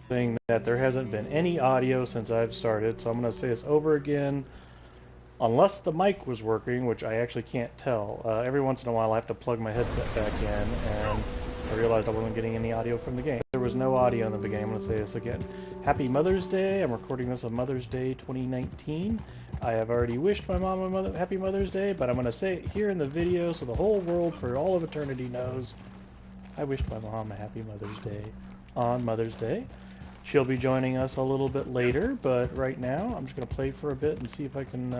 Saying that there hasn't been any audio since I've started, so I'm going to say this over again. Unless the mic was working, which I actually can't tell. Every once in a while I have to plug my headset back in, and I realized I wasn't getting any audio from the game. There was no audio in the beginning. I'm going to say this again. Happy Mother's Day. I'm recording this on Mother's Day 2019. I have already wished my mom a Happy Mother's Day, but I'm going to say it here in the video so the whole world for all of eternity knows I wished my mom a Happy Mother's Day on Mother's Day. She'll be joining us a little bit later, but right now I'm just going to play for a bit and see if I can,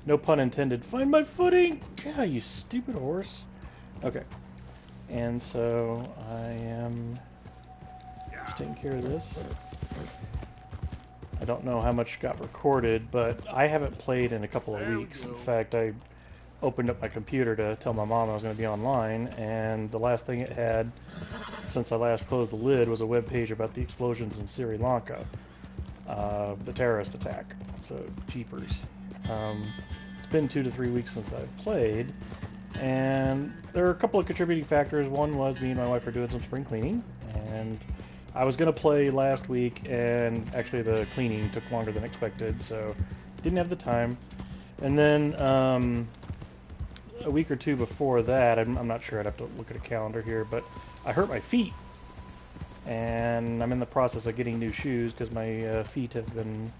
no pun intended, find my footing! God, you stupid horse. Okay. And so I am just taking care of this. I don't know how much got recorded, but I haven't played in a couple of weeks. In fact, I opened up my computer to tell my mom I was going to be online, and the last thing it had since I last closed the lid was a web page about the explosions in Sri Lanka, the terrorist attack. So, jeepers. It's been 2 to 3 weeks since I've played, and there are a couple of contributing factors. One was me and my wife are doing some spring cleaning, and I was going to play last week, and actually the cleaning took longer than expected, so didn't have the time. And then a week or two before that, I'm not sure, I'd have to look at a calendar here, but I hurt my feet, and I'm in the process of getting new shoes because my feet have been,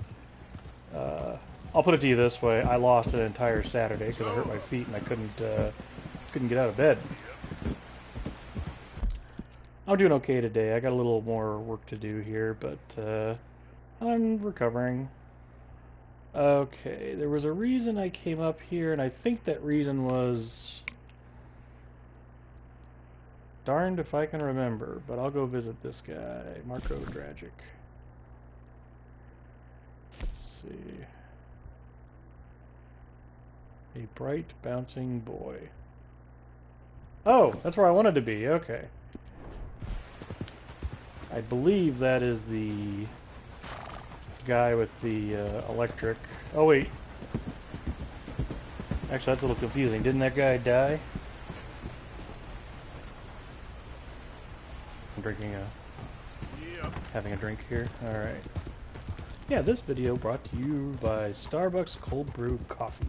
I'll put it to you this way, I lost an entire Saturday because I hurt my feet and I couldn't get out of bed. I'm doing okay today. I got a little more work to do here, but I'm recovering. Okay, there was a reason I came up here, and I think that reason was... darned if I can remember, but I'll go visit this guy, Marco Dragic. Let's see. A bright, bouncing boy. Oh, that's where I wanted to be, okay. I believe that is the guy with the electric... Oh, wait. Actually, that's a little confusing. Didn't that guy die? I'm drinking having a drink here. Alright. Yeah, this video brought to you by Starbucks Cold Brew Coffee.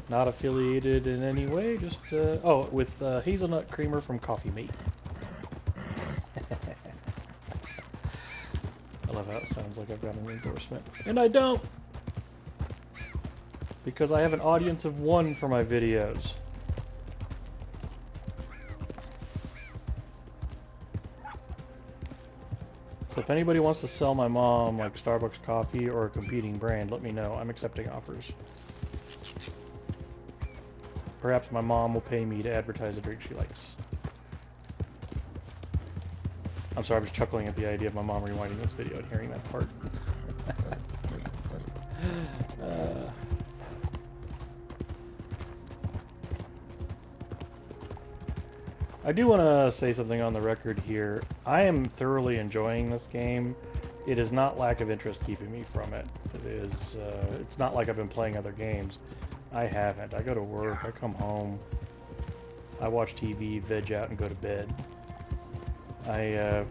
Not affiliated in any way, just, oh, with hazelnut creamer from Coffee Mate. I love how it sounds like I've got an endorsement. And I don't! Because I have an audience of 1 for my videos. So if anybody wants to sell my mom like Starbucks coffee or a competing brand, let me know. I'm accepting offers. Perhaps my mom will pay me to advertise a drink she likes. I'm sorry, I was chuckling at the idea of my mom rewinding this video and hearing that part. I do want to say something on the record here. I am thoroughly enjoying this game. It is not lack of interest keeping me from it. It is, it's not like I've been playing other games. I haven't. I go to work, I come home, I watch TV, veg out, and go to bed. I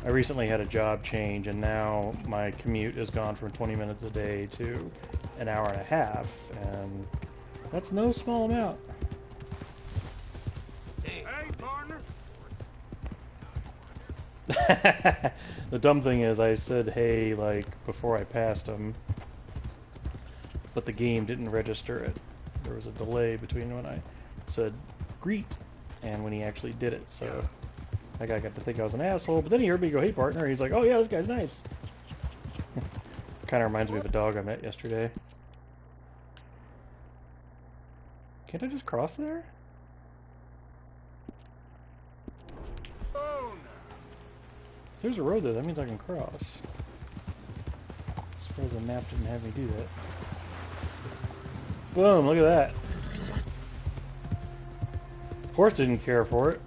recently had a job change, and now my commute has gone from 20 minutes a day to an hour and a half, and that's no small amount. Hey, The dumb thing is I said hey like before I passed him, but the game didn't register it. There was a delay between when I said greet and when he actually did it, so that guy got to think I was an asshole, but then he heard me go, hey partner, he's like, oh yeah, this guy's nice. Kind of reminds me of a dog I met yesterday. Can't I just cross there? If there's a road there, that means I can cross. As far as the map didn't have me do that. Boom, look at that. Horse didn't care for it.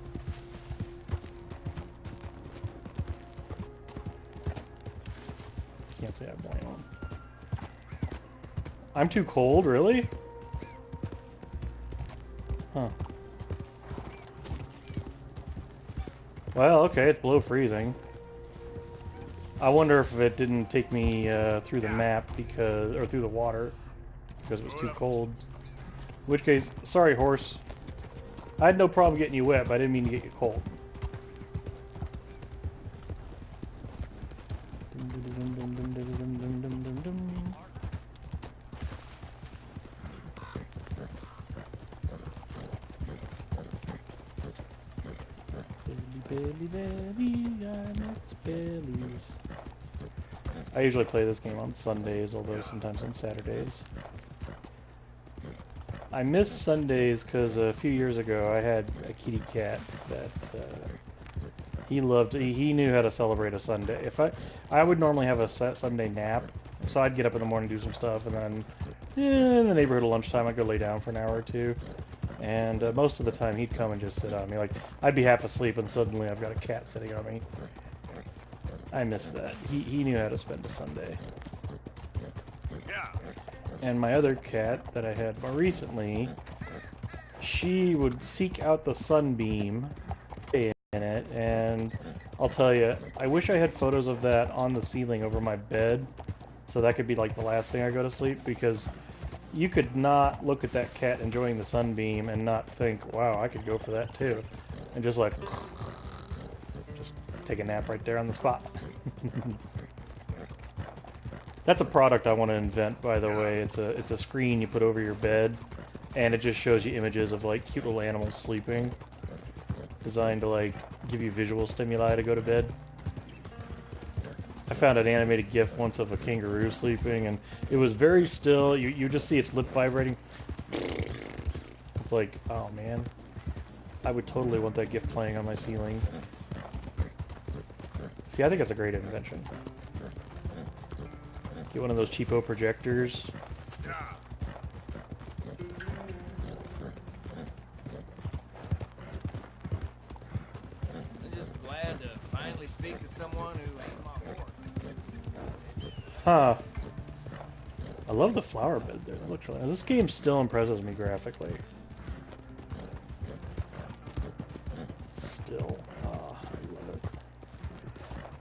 Can't say I blame him. I'm too cold, really? Huh. Well, okay, it's below freezing. I wonder if it didn't take me through the map because, or through the water because it was too cold. In which case, sorry horse. I had no problem getting you wet, but I didn't mean to get you cold. I usually play this game on Sundays, although sometimes on Saturdays. I miss Sundays because a few years ago I had a kitty cat that he loved. He knew how to celebrate a Sunday. I would normally have a Sunday nap, so I'd get up in the morning, do some stuff, and then in the neighborhood at lunchtime I'd go lay down for an hour or two. And most of the time he'd come and just sit on me. Like, I'd be half asleep and suddenly I've got a cat sitting on me. I miss that. He knew how to spend a Sunday. And my other cat that I had more recently, she would seek out the sunbeam in it, and I'll tell you, I wish I had photos of that on the ceiling over my bed, so that could be like the last thing I go to sleep, because you could not look at that cat enjoying the sunbeam and not think, wow, I could go for that too. And just like, just take a nap right there on the spot. That's a product I want to invent, by the way. It's a screen you put over your bed, and it just shows you images of like cute little animals sleeping, designed to like give you visual stimuli to go to bed. I found an animated GIF once of a kangaroo sleeping, and it was very still. You just see its lip vibrating. It's like, oh man, I would totally want that GIF playing on my ceiling. See, I think that's a great invention. Get one of those cheapo projectors. I'm just glad to finally speak to someone who ain't my horse. Huh. I love the flower bed there. That looks really nice. This game still impresses me graphically. Still. I love it.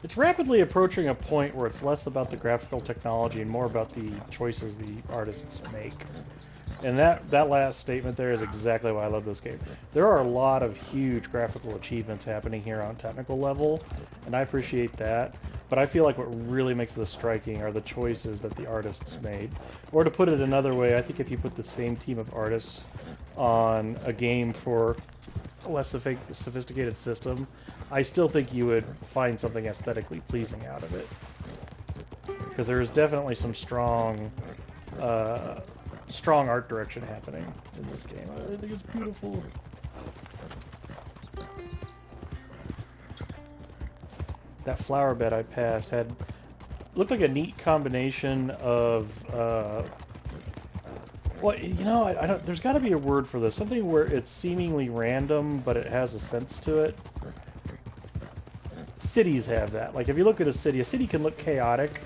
It's rapidly approaching a point where it's less about the graphical technology and more about the choices the artists make. And that last statement there is exactly why I love this game. There are a lot of huge graphical achievements happening here on technical level, and I appreciate that. But I feel like what really makes this striking are the choices that the artists made. Or to put it another way, I think if you put the same team of artists on a game for a less sophisticated system, I still think you would find something aesthetically pleasing out of it. Because there is definitely some strong art direction happening in this game. I think it's beautiful. That flower bed I passed looked like a neat combination of well, you know, I don't. There's got to be a word for this. Something where it's seemingly random, but it has a sense to it. Cities have that. Like if you look at a city can look chaotic,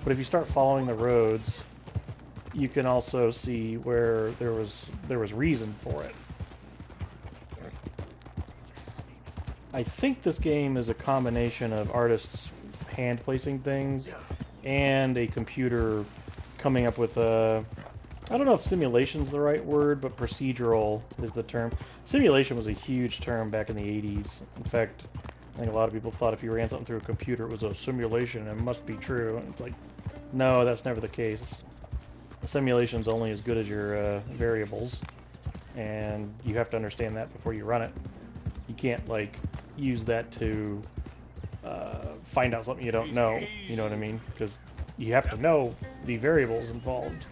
but if you start following the roads, you can also see where there was reason for it. I think this game is a combination of artists hand placing things and a computer coming up with a I don't know if simulation's the right word, but procedural is the term. Simulation was a huge term back in the 80s. In fact, I think a lot of people thought if you ran something through a computer, it was a simulation and it must be true. And it's like, no, that's never the case. A simulation's only as good as your variables, and you have to understand that before you run it. You can't, like, use that to find out something you don't know, you know what I mean? Because you have to know the variables involved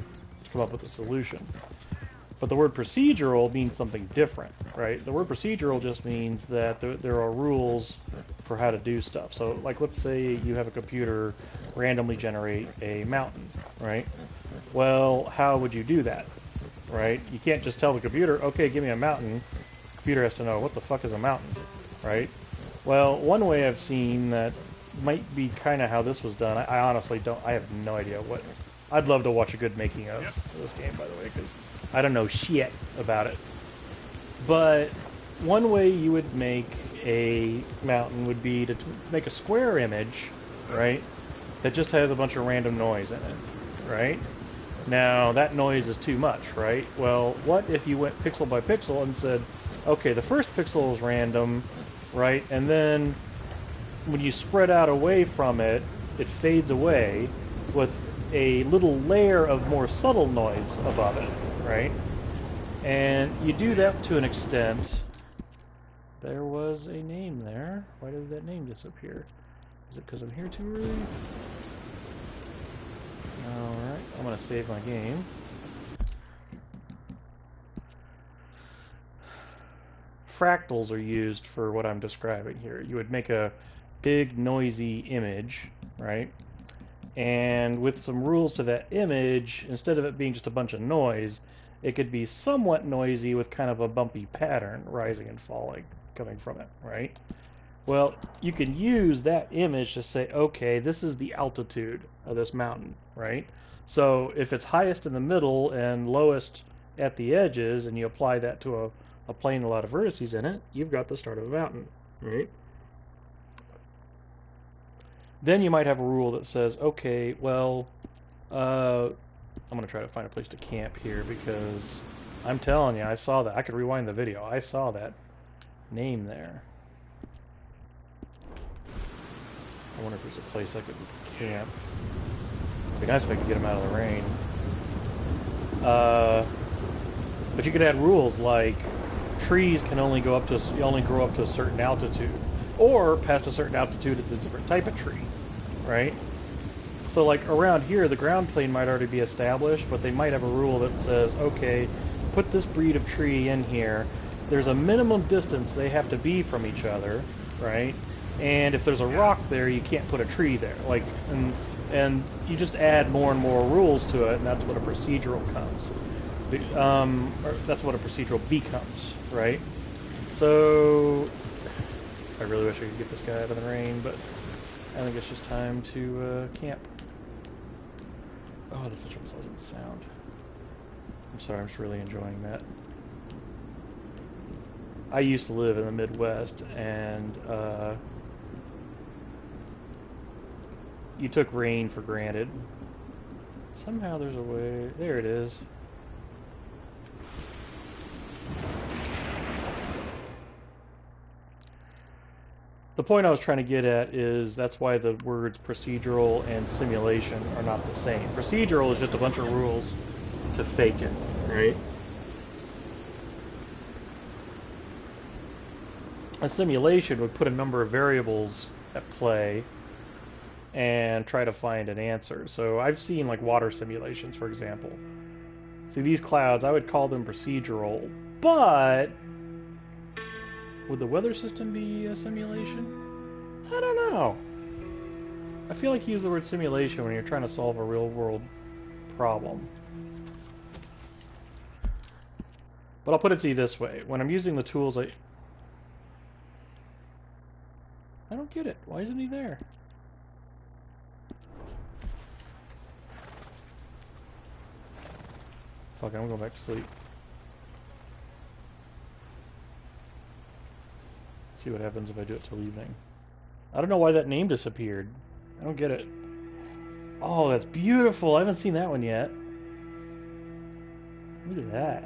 to come up with a solution. But the word procedural means something different, right? The word procedural just means that there are rules for how to do stuff. So, like, let's say you have a computer randomly generate a mountain, right? Well, how would you do that, right? You can't just tell the computer, okay, give me a mountain. The computer has to know, what the fuck is a mountain, right? Well, one way I've seen that might be kind of how this was done. I honestly don't, I have no idea what. I'd love to watch a good making of this game, by the way, because I don't know shit about it. But one way you would make a mountain would be to make a square image, right, that just has a bunch of random noise in it, right? Now, that noise is too much, right? Well, what if you went pixel by pixel and said, okay, the first pixel is random, right, and then when you spread out away from it, it fades away with a little layer of more subtle noise above it, right? And you do that to an extent. There was a name there. Why did that name disappear? Is it because I'm here too early? Alright, I'm going to save my game. Fractals are used for what I'm describing here. You would make a big noisy image, right? And with some rules to that image, instead of it being just a bunch of noise, it could be somewhat noisy with kind of a bumpy pattern rising and falling coming from it, right? Well, you can use that image to say, okay, this is the altitude of this mountain, right? So if it's highest in the middle and lowest at the edges, and you apply that to a plane with a lot of vertices in it, you've got the start of the mountain, right? Then you might have a rule that says, okay, well, I'm going to try to find a place to camp here because I'm telling you, I saw that. I could rewind the video. I saw that name there. I wonder if there's a place I could camp. It'd be nice if I could get them out of the rain. But you could add rules like trees can only go up to only grow up to a certain altitude, or past a certain altitude it's a different type of tree, right? So like around here, the ground plane might already be established, but they might have a rule that says, okay, put this breed of tree in here. There's a minimum distance they have to be from each other, right? And if there's a rock there, you can't put a tree there. Like, and you just add more and more rules to it, and that's what a procedural comes. Or that's what a procedural becomes, right? So, I really wish I could get this guy out of the rain, but I think it's just time to camp. Oh, that's such a pleasant sound. I'm sorry, I'm just really enjoying that. I used to live in the Midwest, and you took rain for granted. Somehow there's a way. There it is. The point I was trying to get at is that's why the words procedural and simulation are not the same. Procedural is just a bunch of rules to fake it, right? A simulation would put a number of variables at play and try to find an answer. So I've seen like water simulations, for example. See, these clouds, I would call them procedural, but would the weather system be a simulation? I don't know. I feel like you use the word simulation when you're trying to solve a real-world problem. But I'll put it to you this way. When I'm using the tools, I don't get it. Why isn't he there? Fuck, I'm going back to sleep. See what happens if I do it till evening. I don't know why that name disappeared. I don't get it. Oh, that's beautiful. I haven't seen that one yet. Look at that.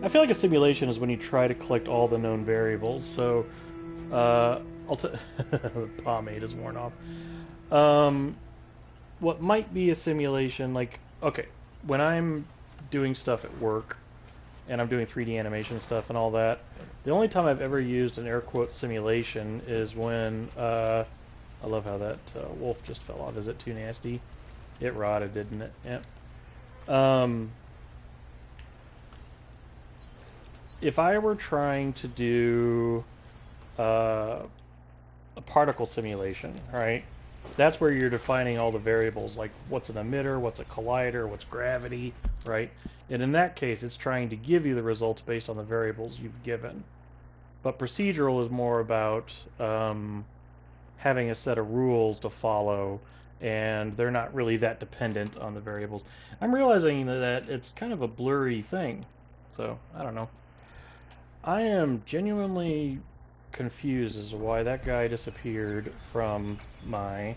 I feel like a simulation is when you try to collect all the known variables. So, the pomade is worn off. What might be a simulation, like, okay, when I'm doing stuff at work, and I'm doing 3D animation stuff and all that, the only time I've ever used an air quote simulation is when, I love how that wolf just fell off. Is it too nasty? It rotted, didn't it? Yep. If I were trying to do a particle simulation, right? That's where you're defining all the variables, like what's an emitter, what's a collider, what's gravity, right? And in that case, it's trying to give you the results based on the variables you've given. But procedural is more about having a set of rules to follow, and they're not really that dependent on the variables. I'm realizing that it's kind of a blurry thing, so I don't know. I am genuinely confused as to why that guy disappeared from my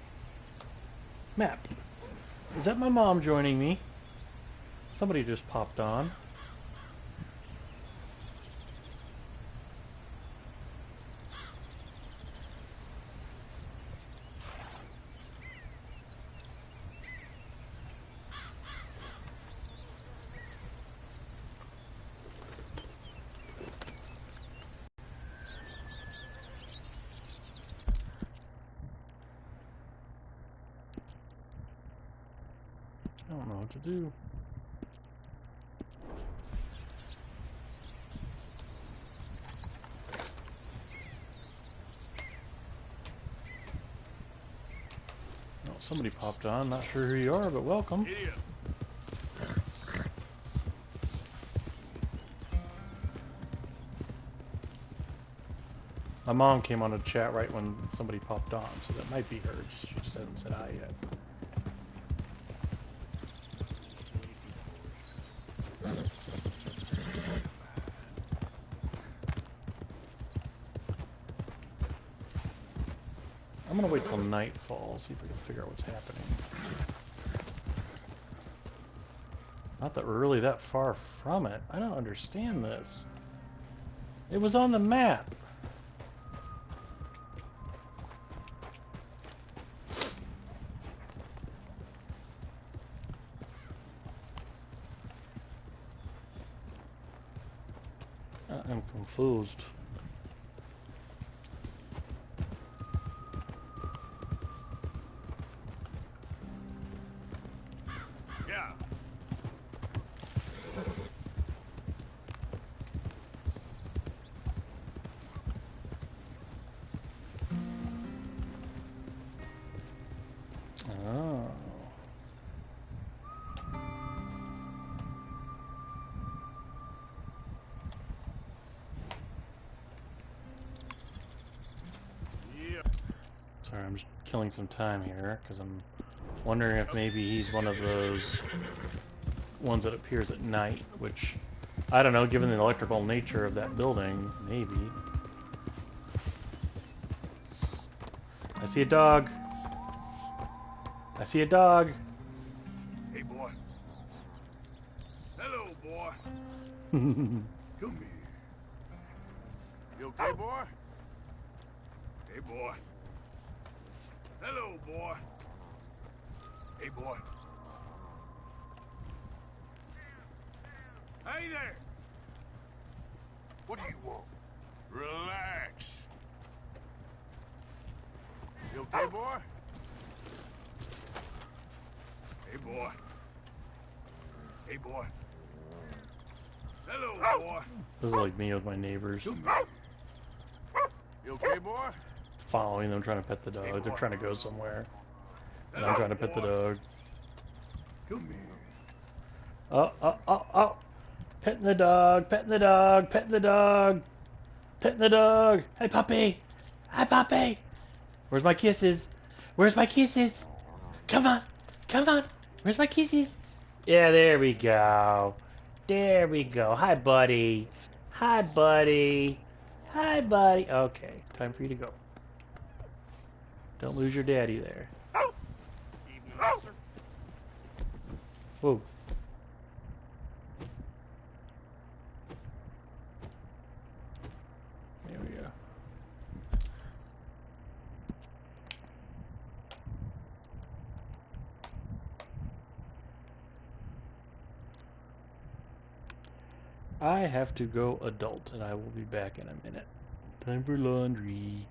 map. Is that my mom joining me? Somebody just popped on. I don't know what to do. Oh, somebody popped on. Not sure who you are, but welcome. Idiot. My mom came on a chat right when somebody popped on, so that might be her. She just hasn't said hi yet. I'm gonna wait till night falls, see if we can figure out what's happening. Not that we're really that far from it. I don't understand this. It was on the map. I'm confused. Yeah. Oh. Yeah. Sorry, I'm just killing some time here because I'm wondering if maybe he's one of those ones that appears at night, which I don't know, given the electrical nature of that building, maybe. I see a dog. I see a dog. Hey, boy. Hello, boy. Come here. You okay, boy? Hey, boy. Hello, boy. Hey, boy. Hey there. What do you want? Relax. You okay, boy? Hey, boy. Hey, boy. Hello, boy. This is like me with my neighbors. Come here. You okay, boy? Following them, trying to pet the dog. They're trying to go somewhere. And I'm trying to pet the dog. Come here. Oh, oh, oh, oh. Petting the dog, petting the dog, petting the dog. Petting the dog. Hey, puppy. Hi, puppy. Where's my kisses? Where's my kisses? Come on. Come on. Where's my kisses? Yeah, there we go. There we go. Hi, buddy. Hi, buddy. Hi, buddy. Okay, time for you to go. Don't lose your daddy there. Whoa. There we go. I have to go adult, and I will be back in a minute. Time for laundry.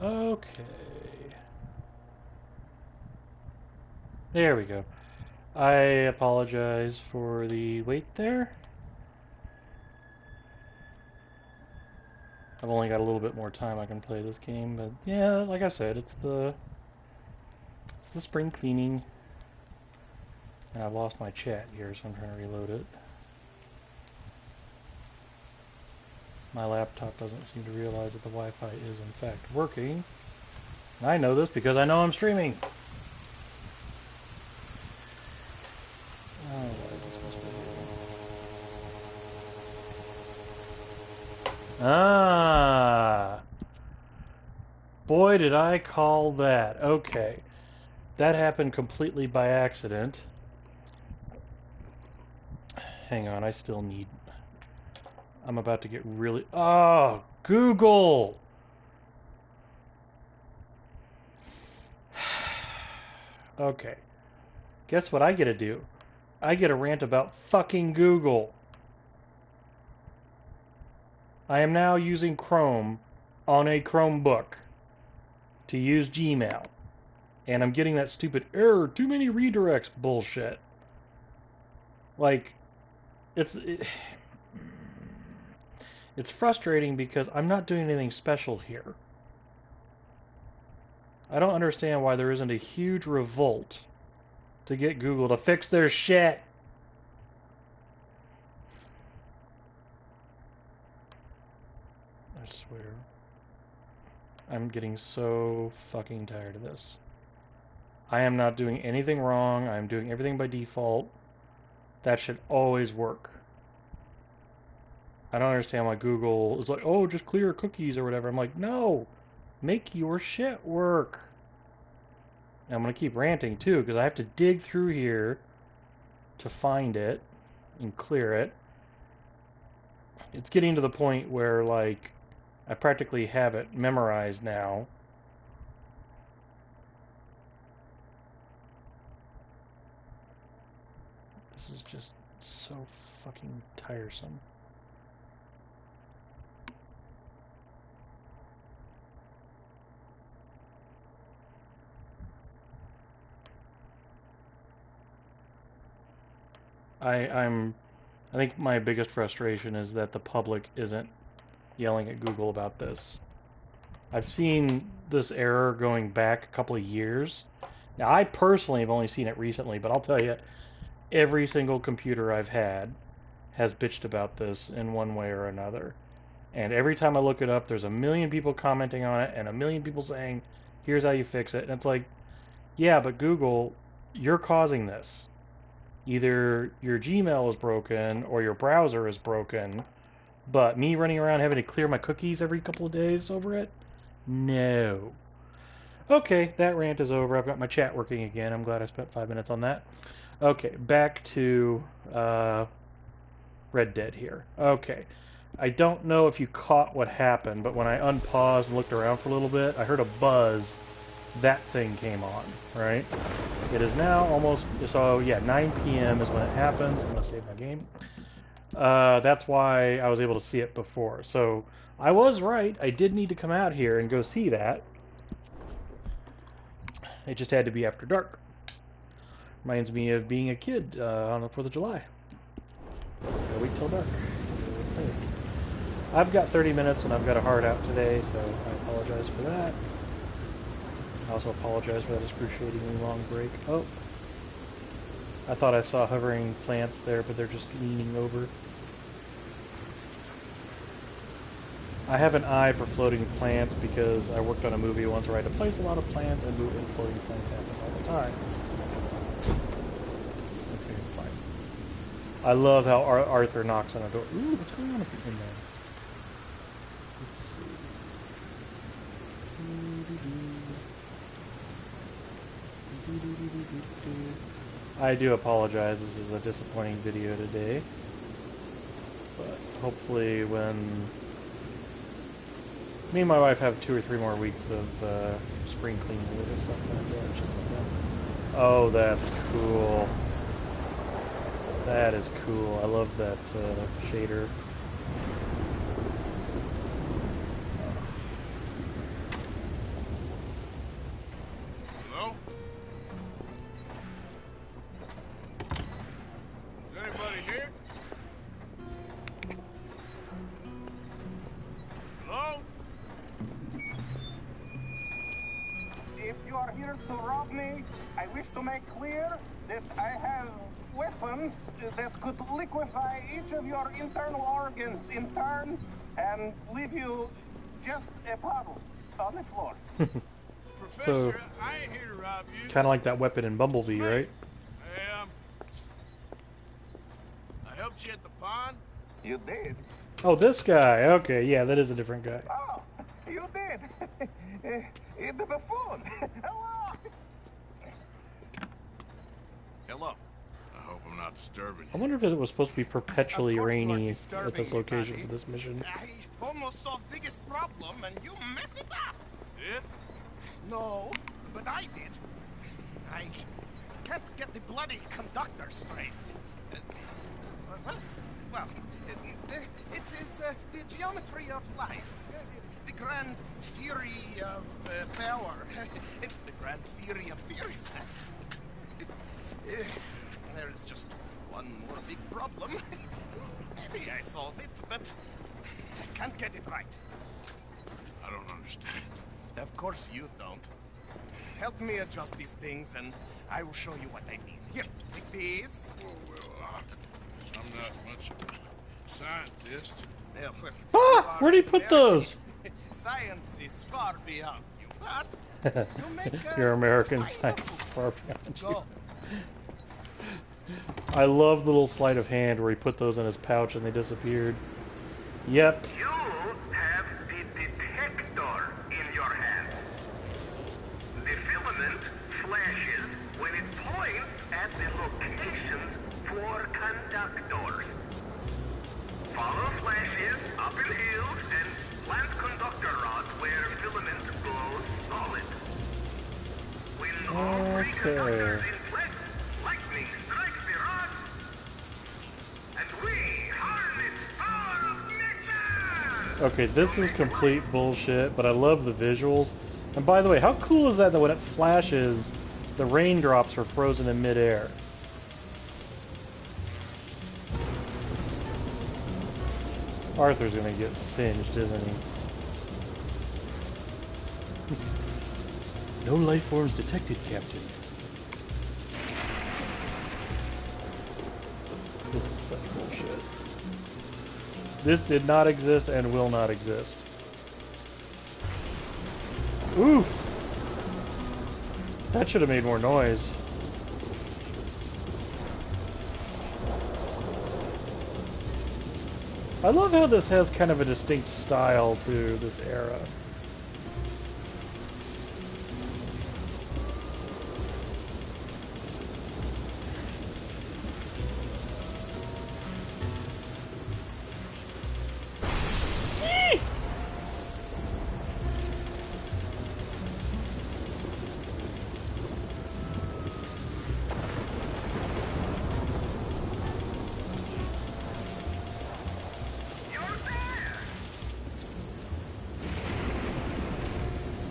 Okay. There we go. I apologize for the wait there. I've only got a little bit more time I can play this game, but yeah, like I said, it's the spring cleaning. And I've lost my chat here, so I'm trying to reload it. My laptop doesn't seem to realize that the Wi-Fi is in fact working. And I know this because I know I'm streaming. Oh, why is this supposed to be? Ah! Boy, did I call that. Okay. That happened completely by accident. Hang on, I still need... I'm about to get really... Oh! Google! Okay. Guess what I get to do? I get a rant about fucking Google. I am now using Chrome on a Chromebook to use Gmail. And I'm getting that stupid error, too many redirects bullshit. Like, it's frustrating because I'm not doing anything special here. I don't understand why there isn't a huge revolt to get Google to fix their shit. I swear. I'm getting so fucking tired of this. I am not doing anything wrong. I'm doing everything by default. That should always work. I don't understand why Google is like, oh, just clear cookies or whatever. I'm like, no, make your shit work. And I'm going to keep ranting too, because I have to dig through here to find it and clear it. It's getting to the point where, like, I practically have it memorized now. This is just so fucking tiresome. I think my biggest frustration is that the public isn't yelling at Google about this. I've seen this error going back a couple of years. Now, I personally have only seen it recently, but I'll tell you, every single computer I've had has bitched about this in one way or another. And every time I look it up, there's a million people commenting on it and a million people saying, here's how you fix it. And it's like, yeah, but Google, you're causing this. Either your Gmail is broken or your browser is broken, but me running around having to clear my cookies every couple of days over it? No. Okay, that rant is over. I've got my chat working again. I'm glad I spent 5 minutes on that. Okay, back to Red Dead here. Okay. I don't know if you caught what happened, but when I unpaused and looked around for a little bit, I heard a buzz. That thing came on, right? It is now almost, so yeah, 9 p.m. is when it happens. I'm going to save my game. That's why I was able to see it before. So I was right. I did need to come out here and go see that. It just had to be after dark. Reminds me of being a kid on the 4th of July. Gotta wait till dark. I've got 30 minutes and I've got a hard out today, so I apologize for that. I also apologize for that excruciatingly long break. Oh, I thought I saw hovering plants there, but they're just leaning over. I have an eye for floating plants because I worked on a movie once where I had to place a lot of plants and floating plants happen all the time. Okay, fine. I love how Arthur knocks on a door. Ooh, what's going on in there? Let's see. I do apologize, this is a disappointing video today, but hopefully when me and my wife have 2 or 3 more weeks of spring cleaning and stuff like that. Oh, that's cool. That is cool. I love that shader. here to rob me, I wish to make clear that I have weapons that could liquefy each of your internal organs in turn and leave you just a puddle on the floor. Professor, I ain't here to rob you. Kind of like that weapon in Bumblebee, right? I helped you at the pond. You did? Oh, this guy. Okay, yeah, that is a different guy. Oh, you did. The buffoon. Hello. Hello. I hope I'm not disturbing I you. wonder if it was supposed to be perpetually Of course you are rainy disturbing at this me, location buddy. for this mission. I almost solved biggest problem and you mess it up. Did? No, but I did. I can't get the bloody conductor straight. Well, it is the geometry of life. The grand theory of power. It's the grand theory of theories. There is just one more big problem. Maybe I solve it, but I can't get it right. I don't understand. Of course you don't. Help me adjust these things and I will show you what I mean. Here, take these. I'm not much of a scientist. Yeah, well, Ah! you Where'd he are put American. those? Science is far beyond you, but you make Your American fine science is food. far beyond you. Go. I love the little sleight of hand where he put those in his pouch and they disappeared. Yep. You have the detector in your hand. The filament flashes when it points at the locations for conductors. Follow flashes up in hills and plant conductor rods where filament glows solid. When all three conductors in place, lightning strikes the rod, and we harness power of nature! Okay, this is complete bullshit, but I love the visuals. And by the way, how cool is that when it flashes, the raindrops are frozen in midair? Arthur's gonna get singed, isn't he? No life forms detected, Captain. This is such bullshit. This did not exist and will not exist. Oof! That should have made more noise. I love how this has kind of a distinct style to this era.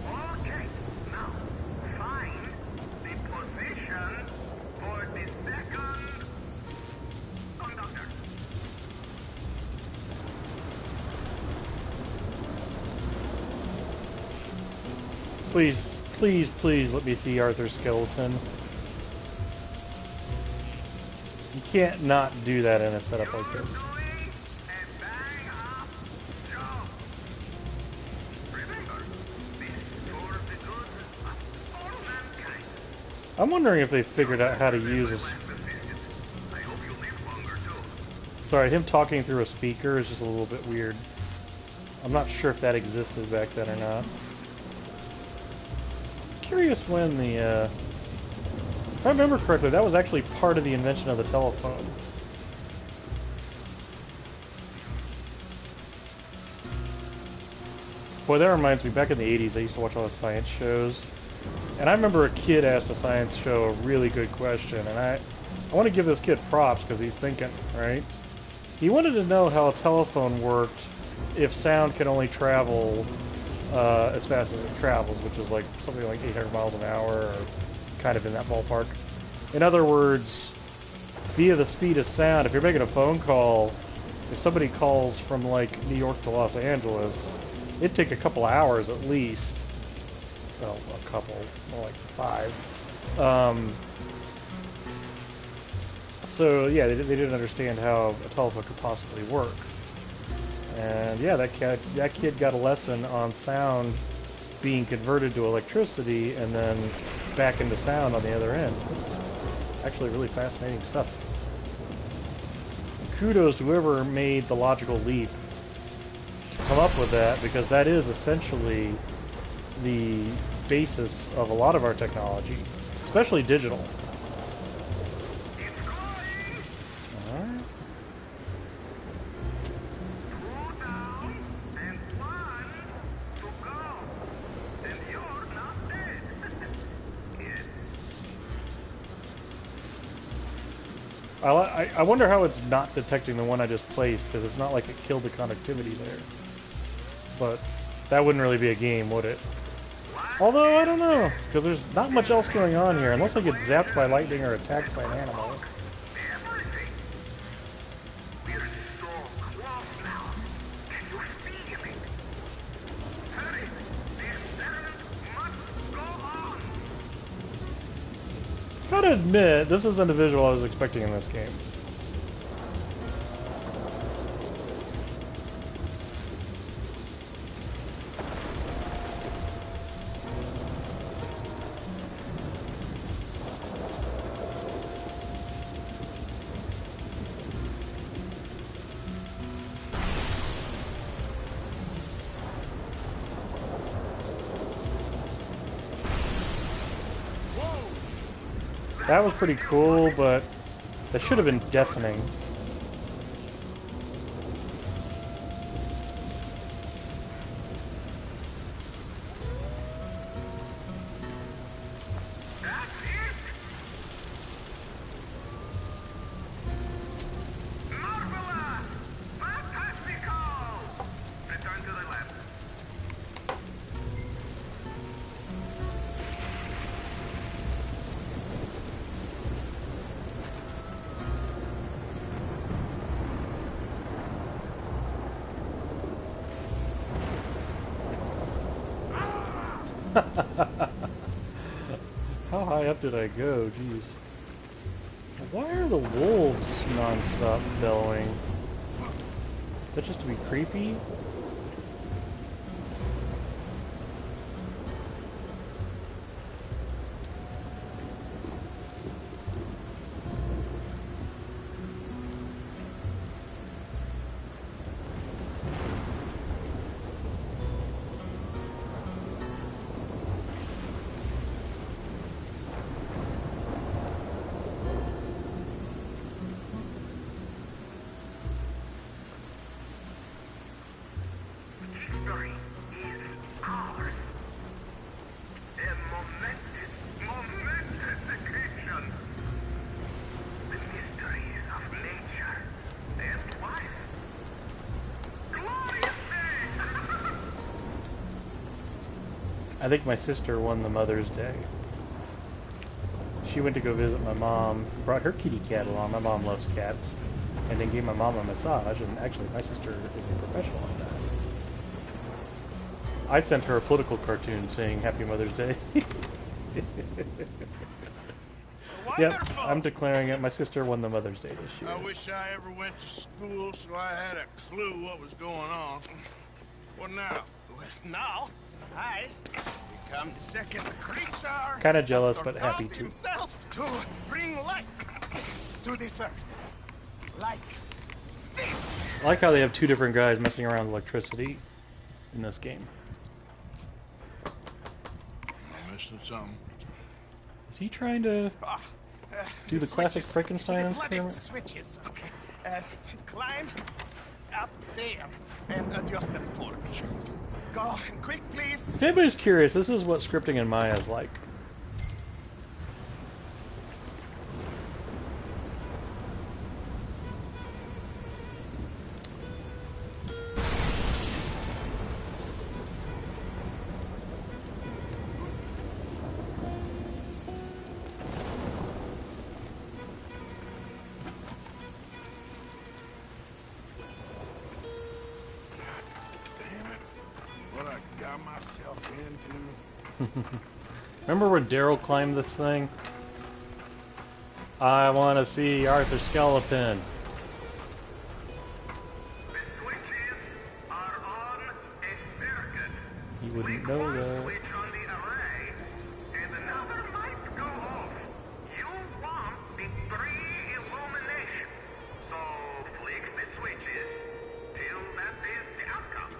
Okay, now find the position for the second conductor. Please, please, please let me see Arthur's skeleton. You can't not do that in a setup like this. Doing a bang up job. Remember, this is for the good of all mankind. I'm wondering if they figured out how to use this. I hope you live longer too. Sorry, him talking through a speaker is just a little bit weird. I'm not sure if that existed back then or not. Curious when the, if I remember correctly, that was actually part of the invention of the telephone. Boy, that reminds me, back in the 80s, I used to watch all the science shows. And I remember a kid asked a science show a really good question, and I want to give this kid props because he's thinking, right? He wanted to know how a telephone worked if sound can only travel as fast as it travels, which is like something like 800 miles an hour, or kind of in that ballpark. In other words, via the speed of sound, if you're making a phone call, if somebody calls from like New York to Los Angeles, it'd take a couple hours at least well, a couple, more like 5. Um, so yeah, they didn't understand how a telephone could possibly work. And yeah, that kid got a lesson on sound being converted to electricity and then back into sound on the other end. It's actually really fascinating stuff. Kudos to whoever made the logical leap to come up with that, because that is essentially the basis of a lot of our technology, especially digital. Alright. I wonder how it's not detecting the one I just placed, because it's not like it killed the connectivity there. But that wouldn't really be a game, would it? Although, I don't know, because there's not much else going on here, unless I get zapped by lightning or attacked by an animal. Gotta admit, this isn't the visual I was expecting in this game. That was pretty cool, but that should have been deafening. How high up did I go? Jeez. Why are the wolves non-stop bellowing? Is that just to be creepy? I think my sister won the Mother's Day. She went to go visit my mom, brought her kitty cat along. My mom loves cats. And then gave my mom a massage, and actually my sister is a professional at that. I sent her a political cartoon saying Happy Mother's Day. Yep, I'm declaring it. My sister won the Mother's Day this year. I wish I ever went to school so I had a clue what was going on. What now? Well, now, I become the second creature. Kind of jealous, of but happy God too. himself to bring life to this earth. Like this. I like how they have two different guys messing around with electricity in this game. I'm missing something. Is he trying to do the classic Frankenstein experiment? Switches. Climb up there and adjust them for me. Go quick, please. If anybody's curious, this is what scripting in Maya is like. Damn it. What I got myself into. Remember when Daryl climbed this thing? I want to see Arthur Skeleton. The switches are on a circuit. You wouldn't Flick know one that. switch on the array, and another might go off. You want the 3 illuminations. So flick the switches till that is the outcome.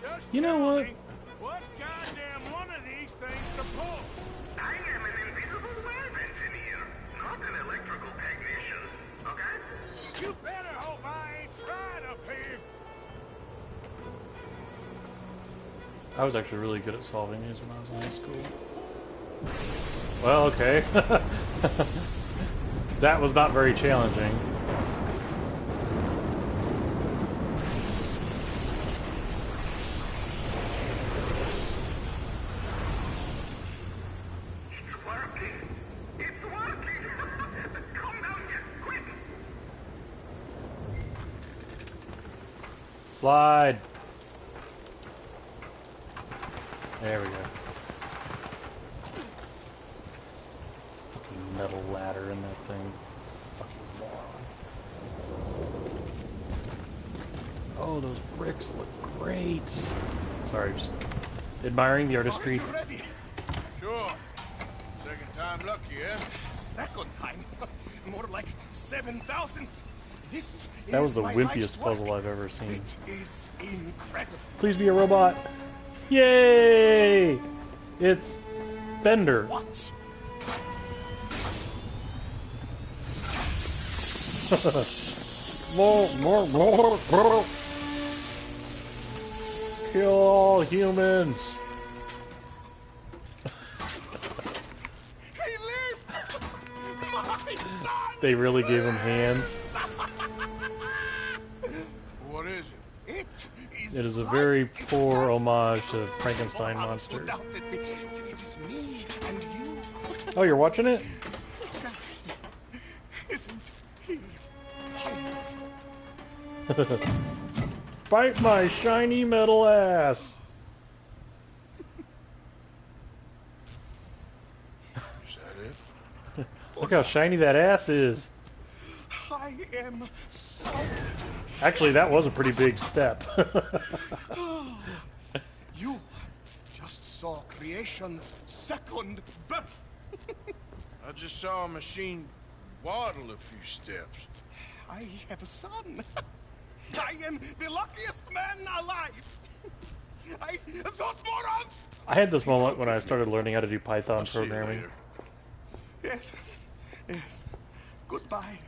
Just You know tell what? me what goddamn one of these things to pull. I am an invisible web engineer, not an electrical technician. Okay? You better hope I ain't fried up here. I was actually really good at solving these when I was in high school. Well, okay. That was not very challenging. It's working. It's working. Come down here, quick. Slide. There we go. Fucking metal ladder in that thing. Fucking moron. Oh, those bricks look great. Sorry, just admiring the artistry. Are you ready? Sure. Second time lucky, eh? Second time? More like 7,000. This That was is the my life's wimpiest puzzle work. I've ever seen. It is incredible. Please be a robot. Yay! It's Bender. Watch. More. Kill all humans. He lives! My son! They really gave him hands. What is it? It is a very poor homage to Frankenstein monster. It is me and you. Oh, you're watching it? Isn't he wonderful? Bite my shiny metal ass. Is that it? Look how shiny that ass is. I am so... Actually, that was a pretty big step. You just saw creation's second birth. I just saw a machine waddle a few steps. I have a son. I am the luckiest man alive. Those morons! I had this moment when I started learning how to do Python I'll see you programming. later. Yes. Goodbye.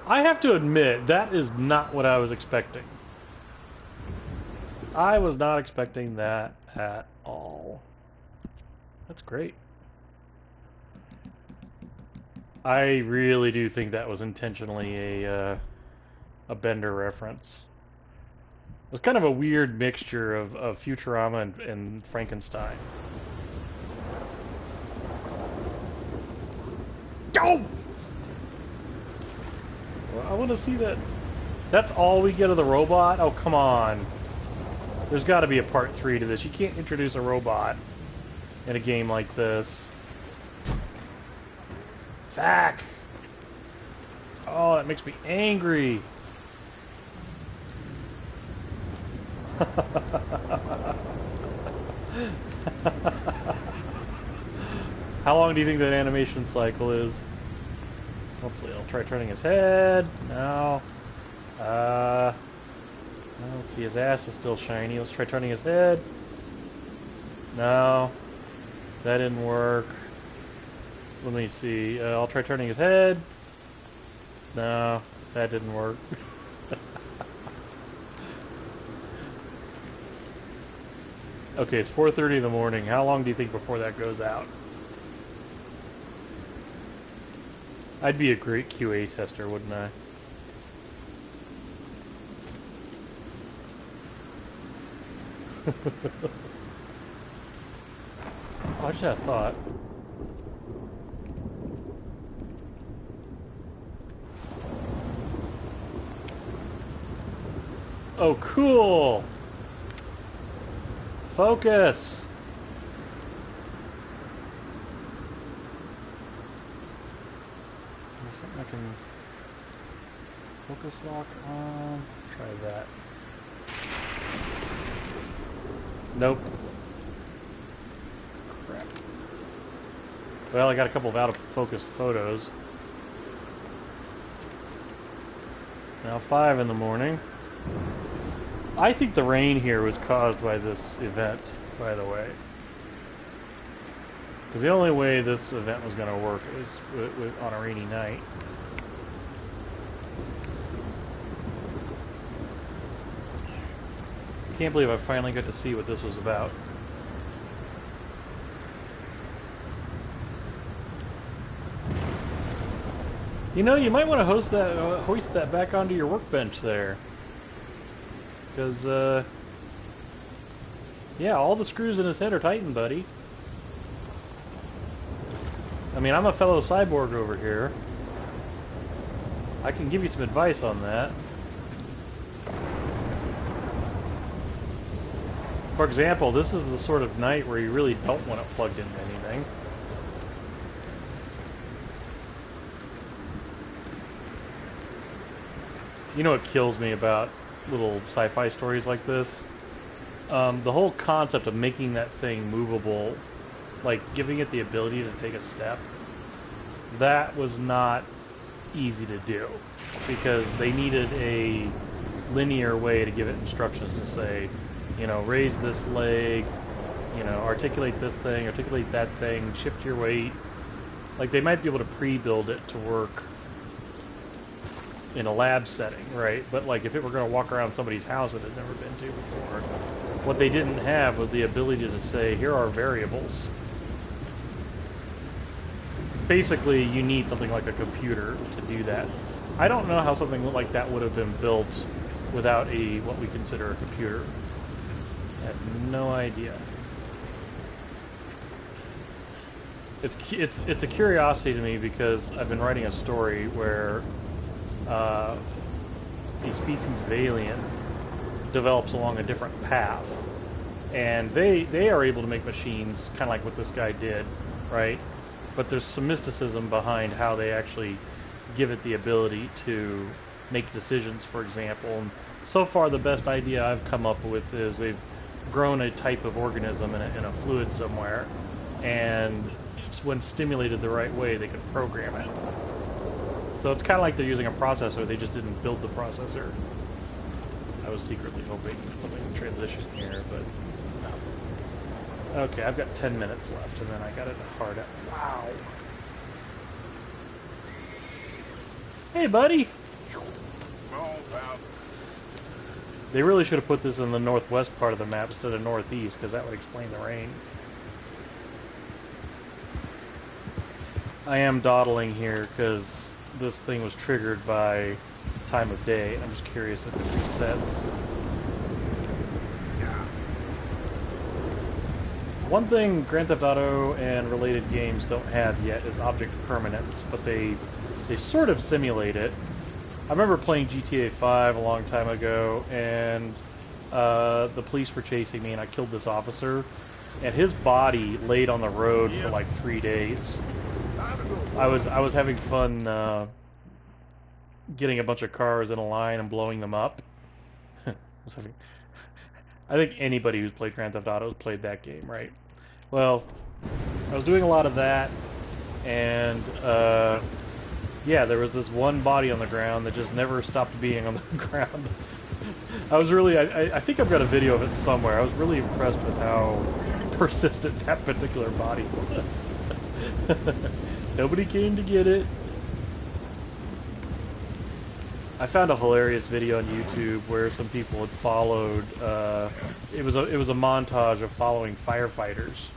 I have to admit, that is not what I was expecting. I was not expecting that at all. That's great. I really do think that was intentionally a Bender reference. It was kind of a weird mixture of Futurama and Frankenstein. Go! Well, I want to see that. That's all we get of the robot? Oh, come on. There's got to be a part 3 to this. You can't introduce a robot in a game like this. Fuck! Oh, that makes me angry. How long do you think that animation cycle is? Let's see, I'll try turning his head. No. Let's see, his ass is still shiny. Let's try turning his head. No. That didn't work. Let me see. I'll try turning his head. No. That didn't work. Okay, it's 4:30 in the morning. How long do you think before that goes out? I'd be a great QA tester, wouldn't I? Oh, I should have thought. Oh, cool! Focus! Is there something I can focus lock on? Try that. Nope. Crap. Well, I got a couple of out of focus photos. Now 5 in the morning. I think the rain here was caused by this event, by the way. Because the only way this event was going to work was on a rainy night. I can't believe I finally got to see what this was about. You know, you might want to hoist that back onto your workbench there. Because, yeah, all the screws in his head are tightened, buddy. I mean, I'm a fellow cyborg over here. I can give you some advice on that. For example, this is the sort of night where you really don't want it plugged into anything. You know what kills me about little sci-fi stories like this? The whole concept of making that thing movable, like giving it the ability to take a step, that was not easy to do because they needed a linear way to give it instructions to say, you know, raise this leg, you know, articulate this thing, articulate that thing, shift your weight. Like, they might be able to pre-build it to work in a lab setting, right? But, like, if it were going to walk around somebody's house it had never been to before, what they didn't have was the ability to say, here are variables. Basically, you need something like a computer to do that. I don't know how something like that would have been built without what we consider a computer. I have no idea. It's a curiosity to me because I've been writing a story where a species of alien develops along a different path, and they are able to make machines kind of like what this guy did, right? But there's some mysticism behind how they actually give it the ability to make decisions, for example. And so far, the best idea I've come up with is they've grown a type of organism in a fluid somewhere, and when stimulated the right way, they can program it. So it's kind of like they're using a processor, they just didn't build the processor. I was secretly hoping something would transition here, but no. Okay, I've got 10 minutes left, and then I got it hard out. Wow. Hey, buddy! Oh, pal. They really should have put this in the northwest part of the map instead of northeast, because that would explain the rain. I am dawdling here, because this thing was triggered by time of day. I'm just curious if it resets. One thing Grand Theft Auto and related games don't have yet is object permanence, but they sort of simulate it. I remember playing GTA 5 a long time ago, and the police were chasing me, and I killed this officer, and his body laid on the road for like 3 days. I was having fun getting a bunch of cars in a line and blowing them up. I think anybody who's played Grand Theft Auto has played that game, right? Well, I was doing a lot of that, and yeah, there was this one body on the ground that just never stopped being on the ground. I was really, I think I've got a video of it somewhere. I was really impressed with how persistent that particular body was. Nobody came to get it. I found a hilarious video on YouTube where some people had followed. It was a montage of following firefighters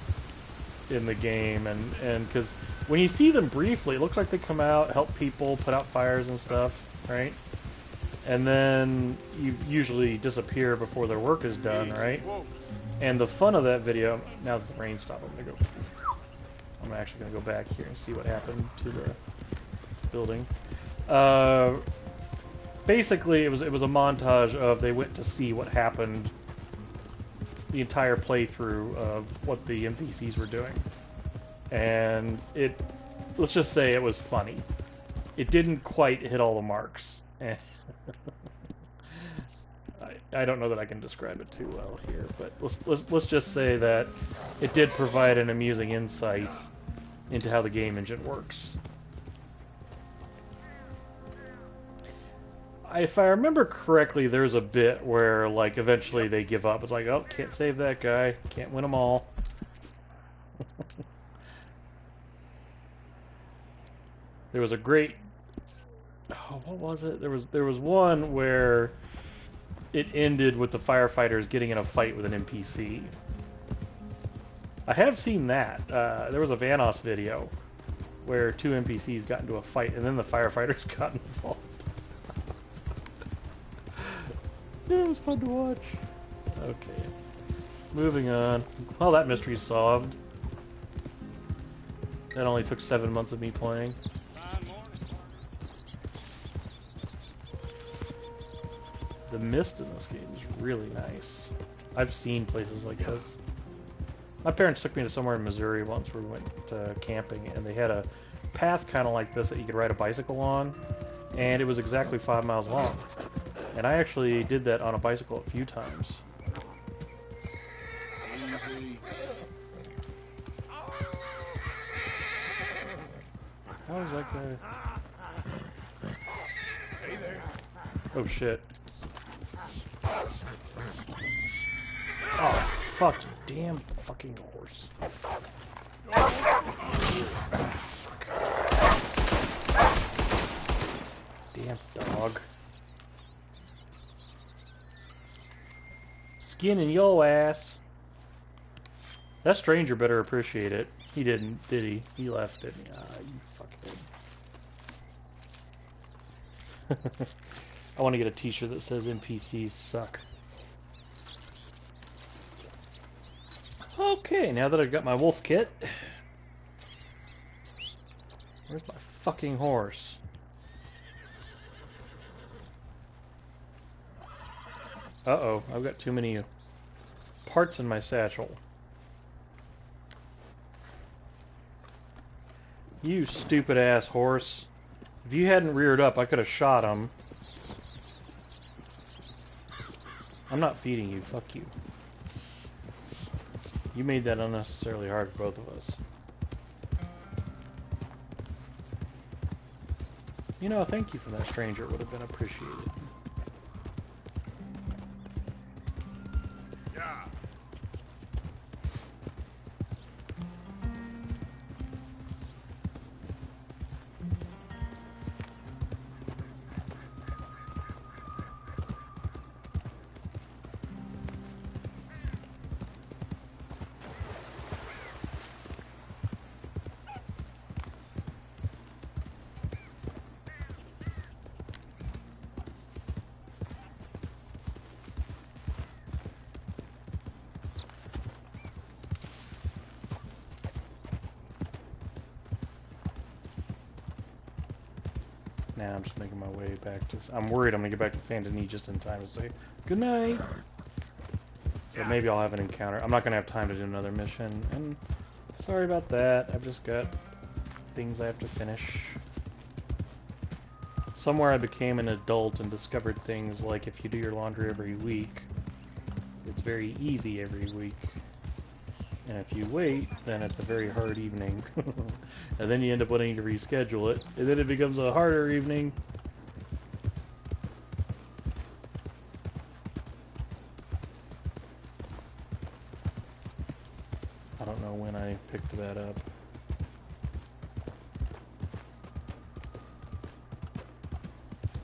in the game, and because when you see them briefly, it looks like they come out, help people, put out fires and stuff, right? And then you usually disappear before their work is done, right? And the fun of that video, now that the rain stopped, I'm actually going to go back here and see what happened to the building. basically, it was a montage of they went to see what happened, the entire playthrough of what the NPCs were doing, and let's just say it was funny. It didn't quite hit all the marks. I don't know that I can describe it too well here, but let's just say that it did provide an amusing insight into how the game engine works. If I remember correctly, there's a bit where, like, eventually they give up. It's like, oh, can't save that guy, can't win them all. There was a great... Oh, what was it? There was one where it ended with the firefighters getting in a fight with an NPC. I have seen that. There was a Vanoss video where two NPCs got into a fight, and then the firefighters got involved. Yeah, it was fun to watch. Okay. Moving on. Well, that mystery's solved. That only took 7 months of me playing. The mist in this game is really nice. I've seen places like this. My parents took me to somewhere in Missouri once where we went camping, and they had a path kind of like this that you could ride a bicycle on, and it was exactly 5 miles long. And I actually did that on a bicycle a few times. Easy. How is that guy? Hey there. Oh shit. Oh, fuck you, damn fucking horse. Damn dog. Skinning your ass. That stranger better appreciate it. He didn't, did he? He left, didn't he? Ah, you fuckhead. I want to get a t-shirt that says NPCs suck. Okay, now that I've got my wolf kit. Where's my fucking horse? Uh-oh, I've got too many parts in my satchel. You stupid ass horse. If you hadn't reared up, I could have shot him. I'm not feeding you, fuck you. You made that unnecessarily hard for both of us. You know, thank you for that, stranger. It would have been appreciated. Yeah. Now I'm just making my way back to... I'm worried I'm going to get back to Saint Denis just in time to say good night. So maybe I'll have an encounter. I'm not going to have time to do another mission. And sorry about that. I've just got things I have to finish. Somewhere I became an adult and discovered things like if you do your laundry every week, it's very easy every week. And if you wait, then it's a very hard evening. And then you end up wanting to reschedule it, and then it becomes a harder evening. I don't know when I picked that up.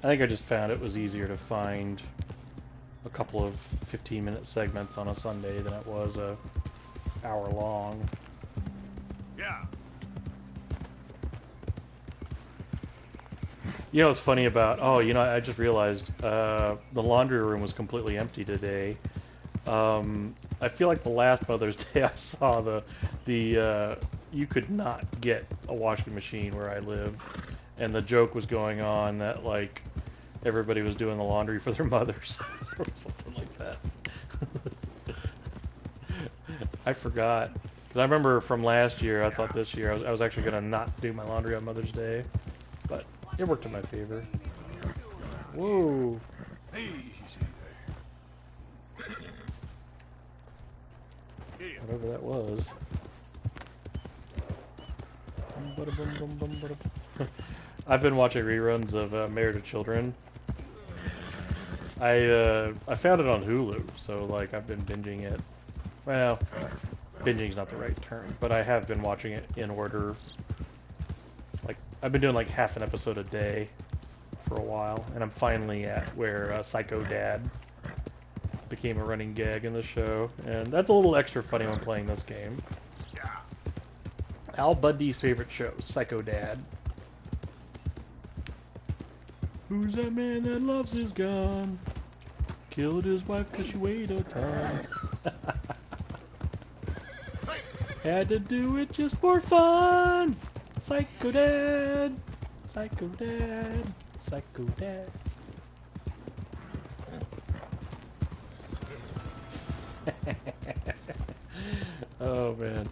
I think I just found it was easier to find a couple of 15-minute segments on a Sunday than it was a hour long. Yeah. You know what's funny about... Oh, you know, I just realized the laundry room was completely empty today. I feel like the last Mother's Day I saw you could not get a washing machine where I live. And the joke was going on that, like, everybody was doing the laundry for their mothers or something like that. I forgot. 'Cause I remember from last year, I thought this year I was actually going to not do my laundry on Mother's Day, but it worked in my favor. Whoa. Easy there. Whatever that was. I've been watching reruns of Married to Children. I found it on Hulu, so like I've been binging it. Well, binging's not the right term, but I have been watching it in order. Like I've been doing like half an episode a day for a while, and I'm finally at where Psycho Dad became a running gag in the show, and that's a little extra funny when playing this game. Al Bundy's favorite show, Psycho Dad. Who's that man that loves his gun? Killed his wife 'cause she weighed a ton. Had to do it just for fun. Psycho Dad, Psycho Dad, Psycho Dad. Oh man.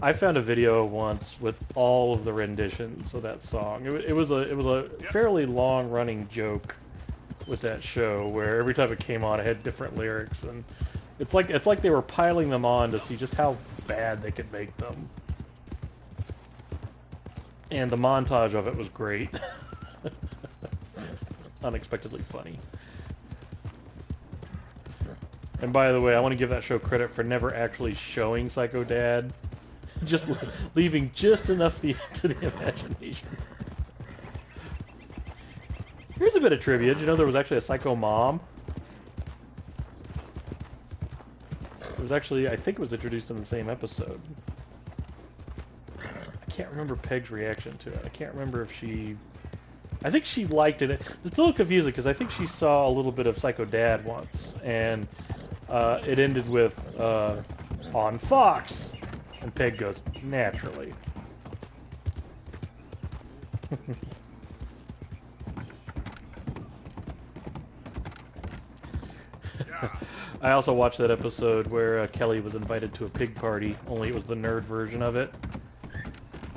I found a video once with all of the renditions of that song. It was a fairly long running joke with that show where every time it came on it had different lyrics, and it's like they were piling them on to see just how bad they could make them. And the montage of it was great. Unexpectedly funny. And by the way, I want to give that show credit for never actually showing Psycho Dad. Just leaving just enough to the imagination. Here's a bit of trivia. Did you know there was actually a Psycho Mom? It was actually, I think it was introduced in the same episode. I can't remember Peg's reaction to it. I can't remember if she... I think she liked it. It's a little confusing because I think she saw a little bit of Psycho Dad once, and it ended with, on Fox! And Peg goes, naturally. I also watched that episode where Kelly was invited to a pig party, only it was the nerd version of it.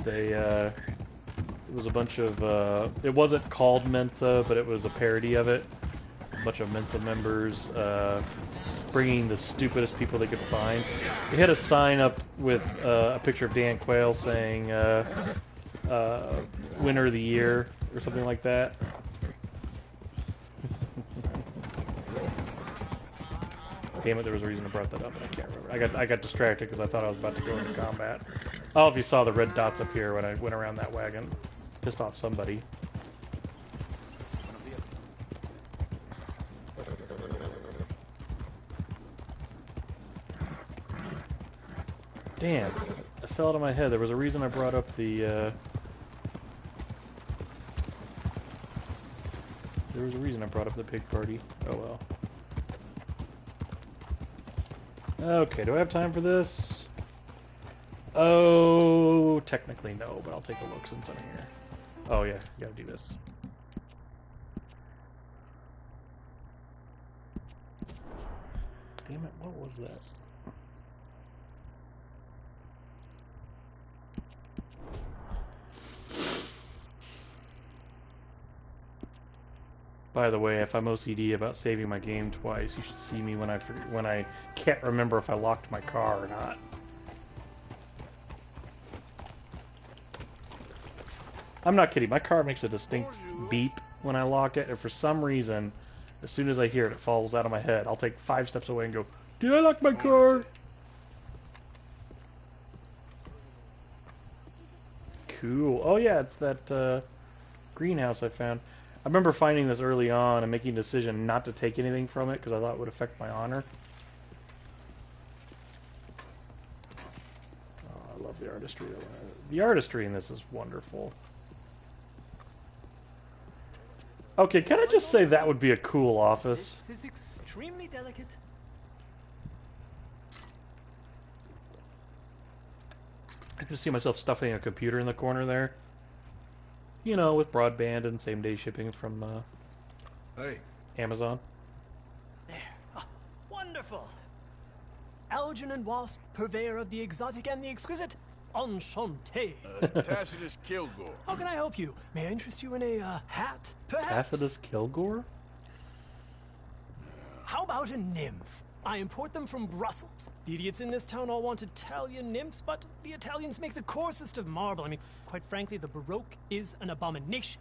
It was a bunch of, it wasn't called Mensa, but it was a parody of it. A bunch of Mensa members, bringing the stupidest people they could find. They had a sign up with a picture of Dan Quayle saying, winner of the year, or something like that. Damn it, there was a reason I brought that up, and I can't remember. I got distracted because I thought I was about to go into combat. Oh, if you saw the red dots up here when I went around that wagon. Pissed off somebody. Damn, it fell out of my head. There was a reason I brought up the, There was a reason I brought up the pig party. Oh well. Okay, do I have time for this? Oh, technically no, but I'll take a look since I'm here. Oh yeah, you gotta do this. Damn it, what was that? By the way, if I'm OCD about saving my game twice, you should see me when I can't remember if I locked my car or not. I'm not kidding. My car makes a distinct beep when I lock it, and for some reason, as soon as I hear it, it falls out of my head. I'll take 5 steps away and go, "Did I lock my car?" Cool. Oh yeah, it's that greenhouse I found. I remember finding this early on and making a decision not to take anything from it because I thought it would affect my honor. Oh, I love the artistry. The artistry in this is wonderful. Okay, can I just say that would be a cool office? This is extremely delicate. I can see myself stuffing a computer in the corner there. You know, with broadband and same-day shipping from Hey, Amazon. There. Ah, wonderful. Algernon Wasp, purveyor of the exotic and the exquisite. Enchanté. Tacitus Kilgore. How can I help you? May I interest you in a hat, perhaps? Tacitus Kilgore? How about a nymph? I import them from Brussels. The idiots in this town all want Italian nymphs, but the Italians make the coarsest of marble. I mean, quite frankly, the Baroque is an abomination.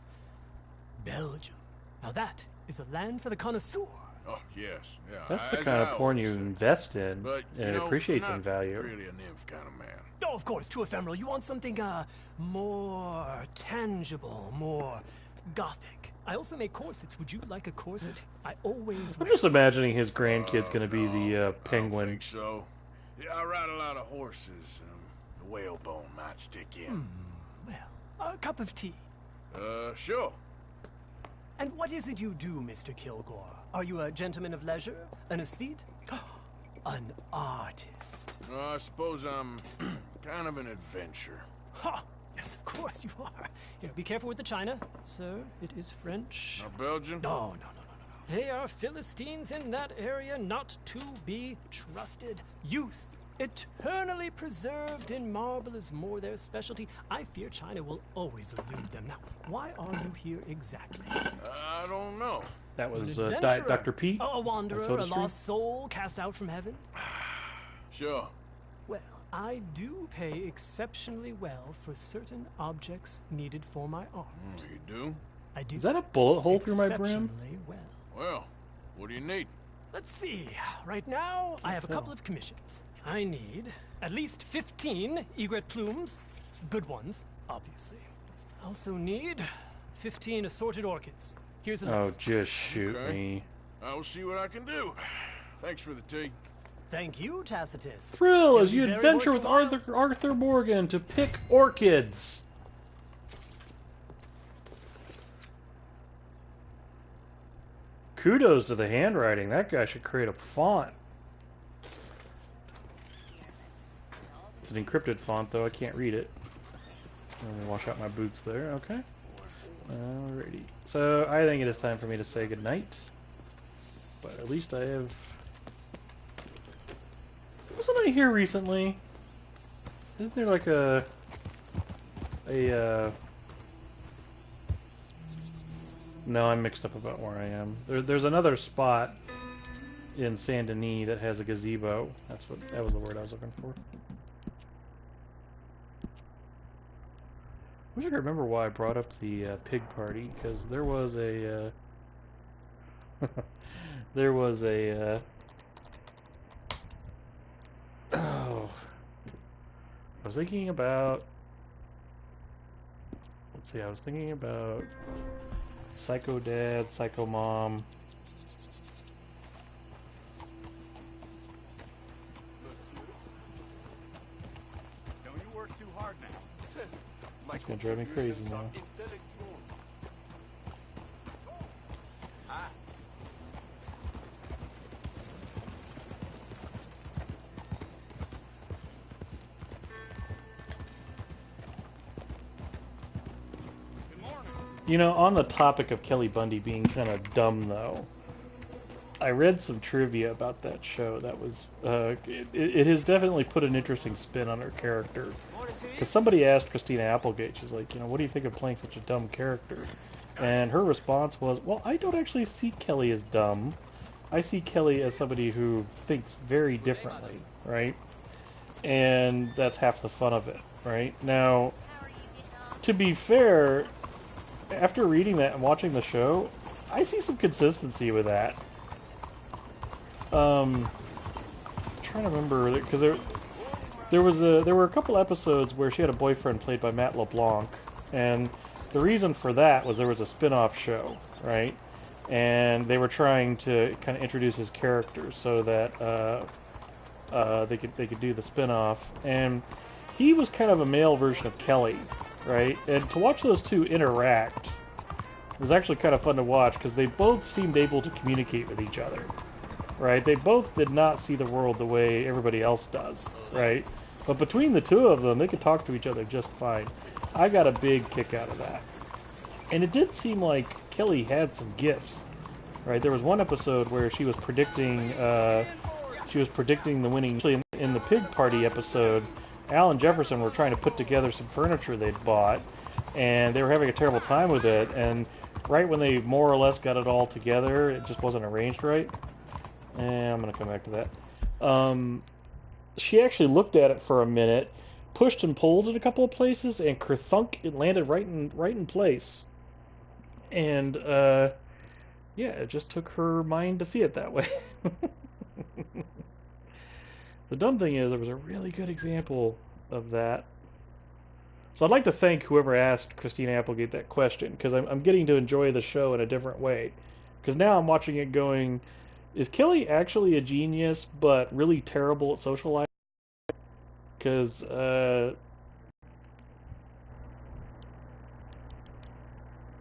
Belgium. Now that is a land for the connoisseur. Oh, yes. Yeah, That's the as kind of I porn always you say. invest in, But, and you it know, appreciates not in value. really a nymph kind of man. Oh, of course, too ephemeral. You want something, more tangible, more gothic. I also make corsets. Would you like a corset? I always I'm wear. just imagining his grandkid's going to be No, the I don't penguin. think so. Yeah, I ride a lot of horses. The whalebone might stick in. Well, a cup of tea. Sure. And what is it you do, Mr. Kilgore? Are you a gentleman of leisure? An aesthete? An artist? I suppose I'm kind of an adventure. Ha! Yes, of course you are. Here, be careful with the china. Sir, it is French. Not Belgian? No. They are Philistines in that area, not to be trusted. Youth, eternally preserved in marble, is more their specialty. I fear China will always elude them. Now, why are you here exactly? I don't know. That was An adventurer. Dr. Pete. A wanderer, on Soda a Street. lost soul cast out from heaven? Sure. Well, I do pay exceptionally well for certain objects needed for my art. You do? I do. Is that a bullet hole through my brim? exceptionally well. Well, what do you need? Let's see. Right now, I have a couple of commissions. I need at least 15 egret plumes. Good ones, obviously. I also need 15 assorted orchids. Here's a Oh, list. just shoot Okay. me. I will see what I can do. Thanks for the tea. Thank you, Tacitus. Thrill as It'll you be very adventure worth with your while. Arthur Morgan to pick orchids. Kudos to the handwriting. That guy should create a font. It's an encrypted font, though. I can't read it. Let me wash out my boots there. Okay. Alrighty. So, I think it is time for me to say goodnight. But at least I have... Wasn't I here recently? Isn't there like a... No, I'm mixed up about where I am. There's another spot in Saint Denis that has a gazebo. That was the word I was looking for. Wish I could remember why I brought up the pig party, because there was a oh, I was thinking about. Let's see. I was thinking about Psycho Dad, Psycho Mom. Don't you work too hard now. It's gonna drive me crazy now. You know, on the topic of Kelly Bundy being kind of dumb, though, I read some trivia about that show. That was, it has definitely put an interesting spin on her character. Because somebody asked Christina Applegate, she's like, what do you think of playing such a dumb character? And her response was, well, I don't actually see Kelly as dumb. I see Kelly as somebody who thinks very differently, right? And that's half the fun of it, right? Now, to be fair, after reading that and watching the show, I see some consistency with that. I'm trying to remember, because there were a couple episodes where she had a boyfriend played by Matt LeBlanc, and the reason for that was there was a spin-off show, right? And they were trying to kind of introduce his character so that they could do the spin-off, and he was kind of a male version of Kelly, right? And to watch those two interact was actually kind of fun to watch because they both seemed able to communicate with each other, right? They both did not see the world the way everybody else does, right? But between the two of them, they could talk to each other just fine. I got a big kick out of that. And it did seem like Kelly had some gifts, right? There was one episode where she was predicting the winning. Actually, in the pig party episode, Al and Jefferson were trying to put together some furniture they'd bought, and they were having a terrible time with it. And right when they more or less got it all together, it just wasn't arranged right. And I'm gonna come back to that. She actually looked at it for a minute, pushed and pulled it a couple of places, and kerthunk, it landed right in place. And yeah, it just took her mind to see it that way. The dumb thing is, there was a really good example of that. So I'd like to thank whoever asked Christina Applegate that question, because I'm getting to enjoy the show in a different way. Because now I'm watching it going, is Kelly actually a genius, but really terrible at social life? Because